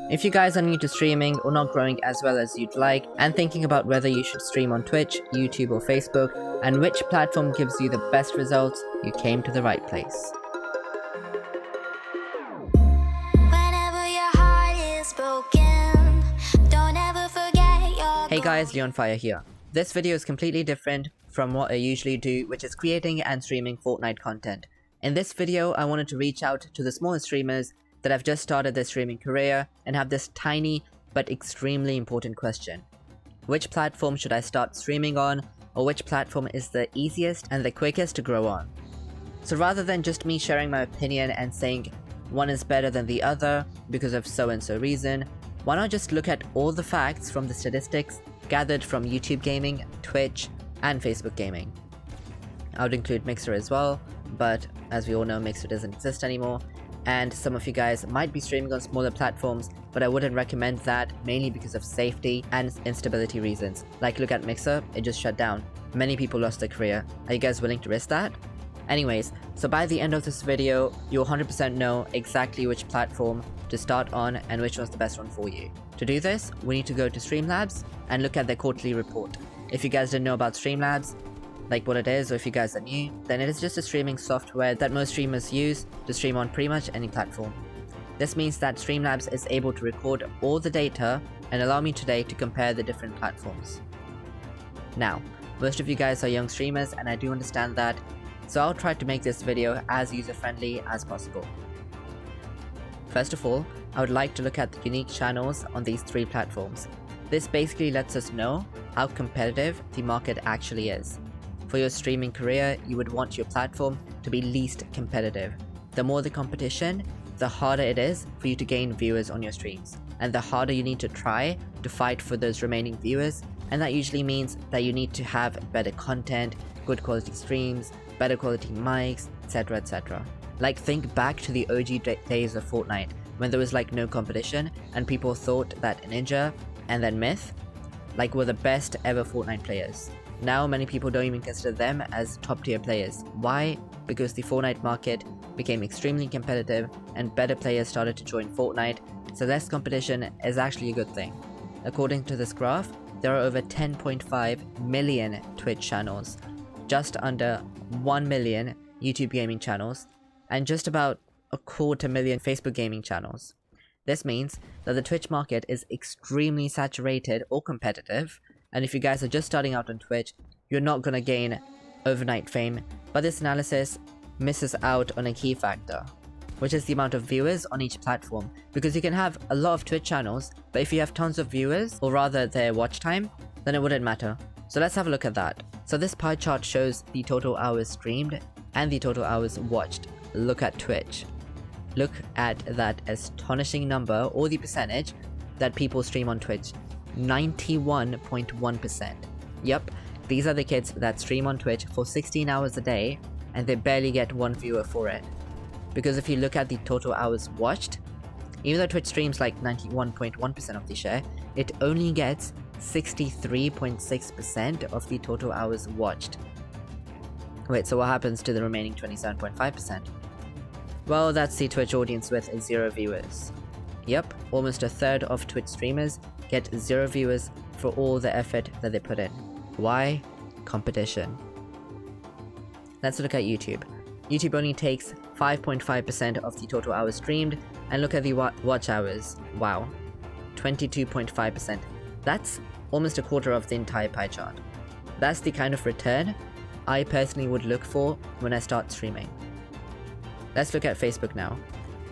If you guys are new to streaming or not growing as well as you'd like and thinking about whether you should stream on Twitch, YouTube or Facebook and which platform gives you the best results, you came to the right place. Hey guys, Leonfire here. This video is completely different from what I usually do, which is creating and streaming Fortnite content. In this video, I wanted to reach out to the smaller streamers that have just started their streaming career and have this tiny but extremely important question. Which platform should I start streaming on, or which platform is the easiest and the quickest to grow on? So rather than just me sharing my opinion and saying one is better than the other because of so and so reason, why not just look at all the facts from the statistics gathered from YouTube gaming, Twitch, and Facebook gaming. I would include Mixer as well, but as we all know, Mixer doesn't exist anymore, and some of you guys might be streaming on smaller platforms, but I wouldn't recommend that, mainly because of safety and instability reasons. Like, look at Mixer, it just shut down. Many people lost their career. Are you guys willing to risk that? Anyways, so by the end of this video, you'll 100% know exactly which platform to start on and which one's the best one for you. To do this, we need to go to Streamlabs and look at their quarterly report. If you guys didn't know about Streamlabs, like what it is, or if you guys are new, then it is just a streaming software that most streamers use to stream on pretty much any platform. This means that Streamlabs is able to record all the data and allow me today to compare the different platforms. Now, most of you guys are young streamers and I do understand that, so I'll try to make this video as user-friendly as possible. First of all, I would like to look at the unique channels on these three platforms. This basically lets us know how competitive the market actually is. For your streaming career, you would want your platform to be least competitive. The more the competition, the harder it is for you to gain viewers on your streams, and the harder you need to try to fight for those remaining viewers, and that usually means that you need to have better content, good quality streams, better quality mics, etc, etc. Like, think back to the OG days of Fortnite, when there was like no competition and people thought that Ninja and then Myth were the best ever Fortnite players. Now many people don't even consider them as top tier players. Why? Because the Fortnite market became extremely competitive and better players started to join Fortnite, so less competition is actually a good thing. According to this graph, there are over 10.5 million Twitch channels, just under 1 million YouTube gaming channels, and just about 250,000 Facebook gaming channels. This means that the Twitch market is extremely saturated or competitive, and if you guys are just starting out on Twitch, you're not gonna gain overnight fame, but this analysis misses out on a key factor, which is the amount of viewers on each platform, because you can have a lot of Twitch channels, but if you have tons of viewers, or rather their watch time, then it wouldn't matter. So let's have a look at that. So this pie chart shows the total hours streamed and the total hours watched. Look at Twitch. Look at that astonishing number, or the percentage, that people stream on Twitch. 91.1%. Yep, these are the kids that stream on Twitch for 16 hours a day and they barely get one viewer for it. Because if you look at the total hours watched, even though Twitch streams like 91.1% of the share, it only gets 63.6% of the total hours watched. Wait, so what happens to the remaining 27.5%? Well, that's the Twitch audience with 0 viewers. Yep, almost a third of Twitch streamers get 0 viewers for all the effort that they put in. Why? Competition. Let's look at YouTube. YouTube only takes 5.5% of the total hours streamed, and look at the watch hours. Wow, 22.5%. That's almost a quarter of the entire pie chart. That's the kind of return I personally would look for when I start streaming. Let's look at Facebook now.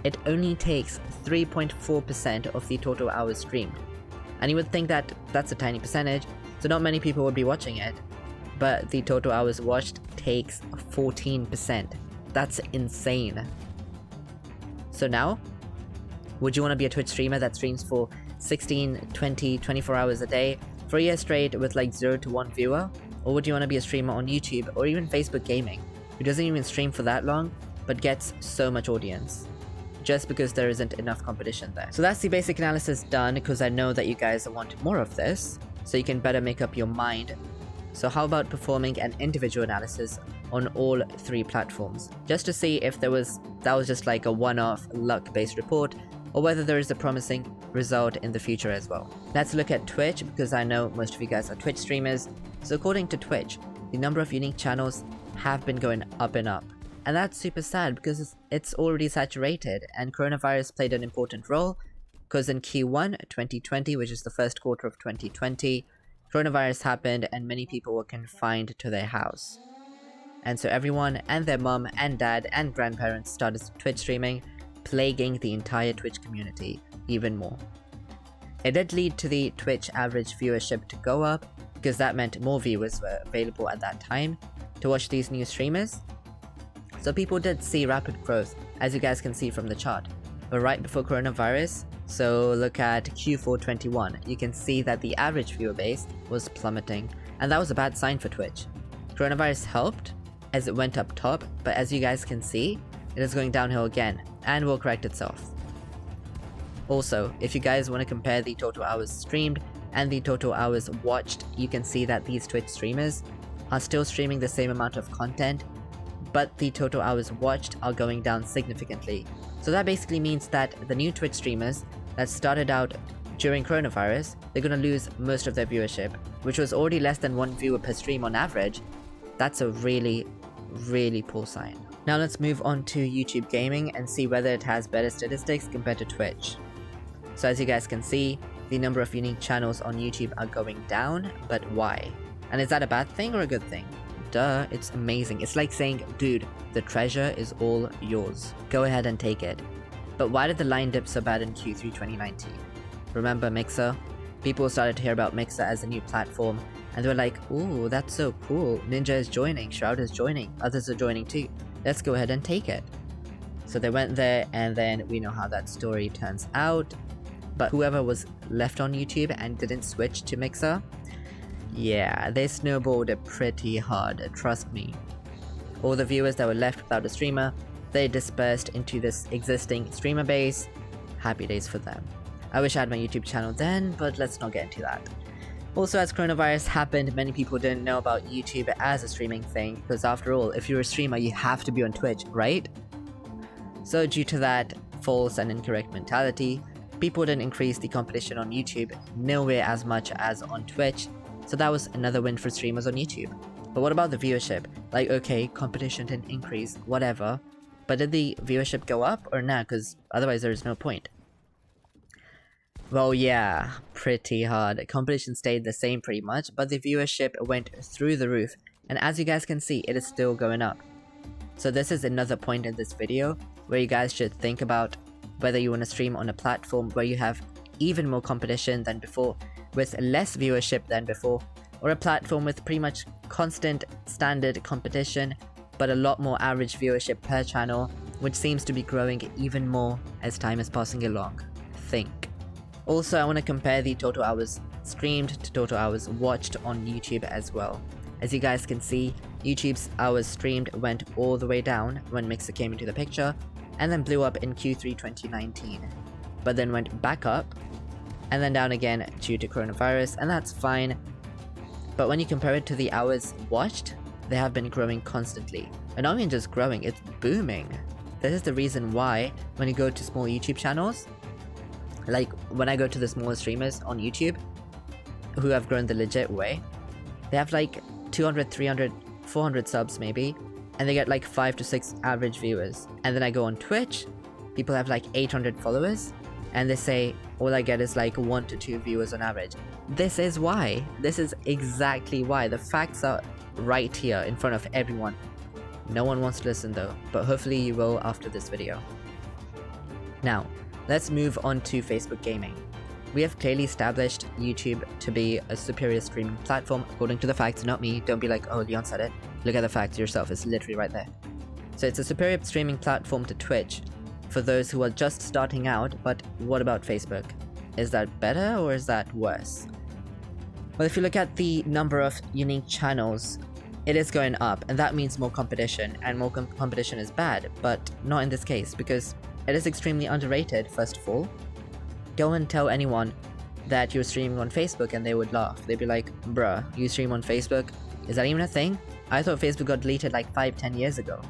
It only takes 3.4% of the total hours streamed. And you would think that that's a tiny percentage, so not many people would be watching it. But the total hours watched takes 14%. That's insane. So now, would you want to be a Twitch streamer that streams for 16, 20, 24 hours a day for a year straight with like 0 to 1 viewer? Or would you want to be a streamer on YouTube or even Facebook gaming who doesn't even stream for that long but gets so much audience? Just because there isn't enough competition there. So that's the basic analysis done, because I know that you guys want more of this, so you can better make up your mind. So how about performing an individual analysis on all three platforms, just to see if that was just like a one-off luck-based report, or whether there is a promising result in the future as well. Let's look at Twitch, because I know most of you guys are Twitch streamers. So according to Twitch, the number of unique channels have been going up and up. And that's super sad because it's already saturated, and coronavirus played an important role because in Q1 2020, which is the first quarter of 2020, coronavirus happened and many people were confined to their house. And so everyone and their mum and dad and grandparents started Twitch streaming, plaguing the entire Twitch community even more. It did lead to the Twitch average viewership to go up, because that meant more viewers were available at that time to watch these new streamers. So people did see rapid growth, as you guys can see from the chart. But right before coronavirus, so look at Q4 21, you can see that the average viewer base was plummeting, and that was a bad sign for Twitch. Coronavirus helped as it went up top, but as you guys can see, it is going downhill again, and will correct itself. Also, if you guys want to compare the total hours streamed and the total hours watched, you can see that these Twitch streamers are still streaming the same amount of content, but the total hours watched are going down significantly. So that basically means that the new Twitch streamers that started out during coronavirus, they're gonna lose most of their viewership, which was already less than 1 viewer per stream on average. That's a really poor sign. Now let's move on to YouTube Gaming and see whether it has better statistics compared to Twitch. So as you guys can see, the number of unique channels on YouTube are going down, but why? And is that a bad thing or a good thing? Duh, it's amazing. It's like saying, dude, the treasure is all yours. Go ahead and take it. But why did the line dip so bad in Q3 2019? Remember Mixer? People started to hear about Mixer as a new platform, and they were like, ooh, that's so cool. Ninja is joining, Shroud is joining, others are joining too. Let's go ahead and take it. So they went there, and then we know how that story turns out. But whoever was left on YouTube and didn't switch to Mixer, yeah, they snowballed it pretty hard, trust me. All the viewers that were left without a streamer, they dispersed into this existing streamer base. Happy days for them. I wish I had my YouTube channel then, but let's not get into that. Also, as coronavirus happened, many people didn't know about YouTube as a streaming thing, because after all, if you're a streamer, you have to be on Twitch, right? So due to that false and incorrect mentality, people didn't increase the competition on YouTube nowhere as much as on Twitch, so that was another win for streamers on YouTube. But what about the viewership? Like, okay, competition didn't increase, whatever, but did the viewership go up or not? Because otherwise there's no point. Well, yeah, pretty hard. Competition stayed the same pretty much, but the viewership went through the roof, and as you guys can see, it is still going up. So this is another point in this video where you guys should think about whether you want to stream on a platform where you have even more competition than before, with less viewership than before, or a platform with pretty much constant standard competition, but a lot more average viewership per channel, which seems to be growing even more as time is passing along. Think. Also, I want to compare the total hours streamed to total hours watched on YouTube as well. As you guys can see, YouTube's hours streamed went all the way down when Mixer came into the picture, and then blew up in Q3 2019, but then went back up, and then down again due to coronavirus, and that's fine. But when you compare it to the hours watched, they have been growing constantly. And not even just growing, it's booming. This is the reason why when you go to small YouTube channels, like when I go to the smaller streamers on YouTube, who have grown the legit way, they have like 200, 300, 400 subs maybe, and they get like 5 to 6 average viewers. And then I go on Twitch, people have like 800 followers, and they say all I get is like 1 to 2 viewers on average. This is why. This is exactly why. The facts are right here in front of everyone. No one wants to listen though, but hopefully you will after this video. Now, let's move on to Facebook Gaming. We have clearly established YouTube to be a superior streaming platform according to the facts, not me. Don't be like, oh, Leon said it. Look at the facts yourself, it's literally right there. So it's a superior streaming platform to Twitch for those who are just starting out, but what about Facebook? Is that better or is that worse? Well, if you look at the number of unique channels, it is going up, and that means more competition, and more competition is bad, but not in this case, because it is extremely underrated, first of all. Go and tell anyone that you're streaming on Facebook and they would laugh. They'd be like, bruh, you stream on Facebook? Is that even a thing? I thought Facebook got deleted like 5-10 years ago.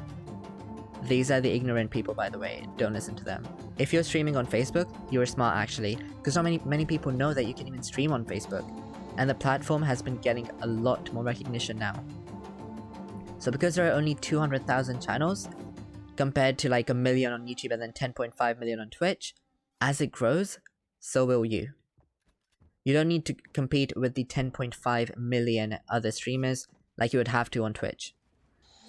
These are the ignorant people, by the way, don't listen to them. If you're streaming on Facebook, you're smart actually, because not many people know that you can even stream on Facebook, and the platform has been getting a lot more recognition now. So because there are only 200,000 channels, compared to like 1 million on YouTube and then 10.5 million on Twitch, as it grows, so will you. You don't need to compete with the 10.5 million other streamers like you would have to on Twitch.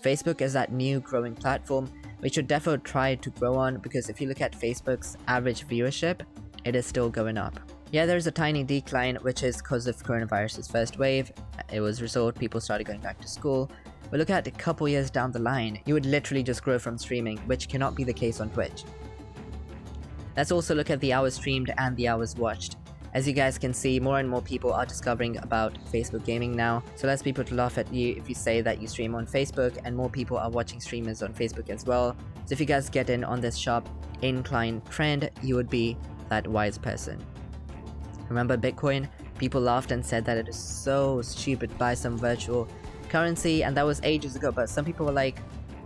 Facebook is that new growing platform which should definitely try to grow on, because if you look at Facebook's average viewership, it is still going up. Yeah, there's a tiny decline, which is because of coronavirus's first wave. It was resolved, people started going back to school. But look at a couple years down the line, you would literally just grow from streaming, which cannot be the case on Twitch. Let's also look at the hours streamed and the hours watched. As you guys can see, more and more people are discovering about Facebook gaming now, so less people to laugh at you if you say that you stream on Facebook, and more people are watching streamers on Facebook as well. So if you guys get in on this sharp incline trend, you would be that wise person. Remember Bitcoin? People laughed and said that it is so stupid to buy some virtual currency, and that was ages ago, but some people were like,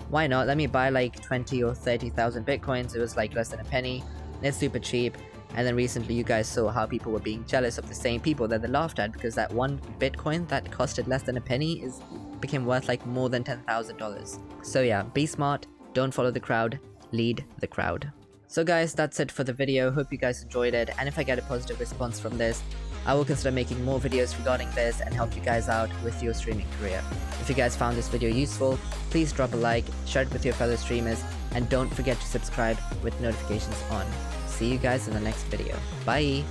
why not? Let me buy like 20 or 30,000 Bitcoins. It was like less than a penny. It's super cheap. And then recently you guys saw how people were being jealous of the same people that they laughed at, because that one Bitcoin that costed less than a penny became worth like more than $10,000. So yeah, be smart, don't follow the crowd, lead the crowd. So guys, that's it for the video. Hope you guys enjoyed it, and if I get a positive response from this, I will consider making more videos regarding this and help you guys out with your streaming career. If you guys found this video useful, please drop a like, share it with your fellow streamers, and don't forget to subscribe with notifications on. See you guys in the next video. Bye!